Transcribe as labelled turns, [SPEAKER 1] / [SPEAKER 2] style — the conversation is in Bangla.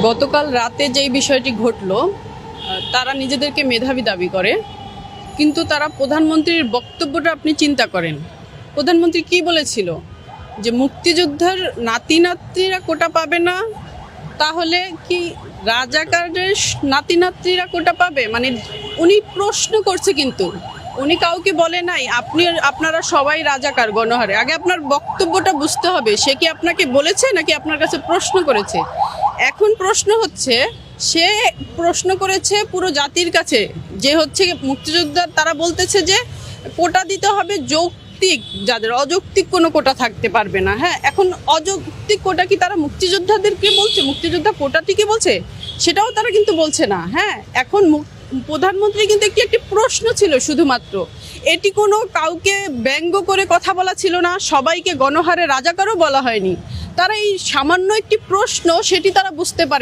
[SPEAKER 1] গতকাল রাতে যেই বিষয়টি ঘটলো, তারা নিজেদেরকে মেধাবী দাবি করে, কিন্তু তারা প্রধানমন্ত্রীর বক্তব্যটা আপনি চিন্তা করেন। প্রধানমন্ত্রী কি বলেছিল যে মুক্তিযোদ্ধার নাতি নাতনিরা কোটা পাবে না, তাহলে কি রাজাকারের নাতি নাতনিরা কোটা পাবে? মানে উনি প্রশ্ন করছে, কিন্তু উনি কাউকে বলে নাই আপনারা সবাই রাজাকার গণহারে। আগে আপনার বক্তব্যটা বুঝতে হবে, সে কি আপনাকে বলেছে নাকি আপনার কাছে প্রশ্ন করেছে। এখন প্রশ্ন হচ্ছে, সে প্রশ্ন করেছে পুরো জাতির কাছে, যে হচ্ছে মুক্তিযোদ্ধা, তারা বলতেছে যে কোটা দিতে হবে যৌক্তিক, যাদের অযৌক্তিক কোনো কোটা থাকতে পারবে না। হ্যাঁ, এখন অযৌক্তিক কোটা কি তারা মুক্তিযোদ্ধাদেরকে বলছে, মুক্তিযোদ্ধা কোটাটিকে বলছে? সেটাও তারা কিন্তু বলছে না। হ্যাঁ, এখন প্রধানমন্ত্রী কিন্তু একটি প্রশ্ন ছিল শুধুমাত্র, এটি কোনো কাউকে ব্যঙ্গ করে কথা বলা ছিল না, সবাইকে গণহারে রাজাকারও বলা হয়নি। তারা এই সামান্য একটি প্রশ্ন, সেটি তারা বুঝতে পারে।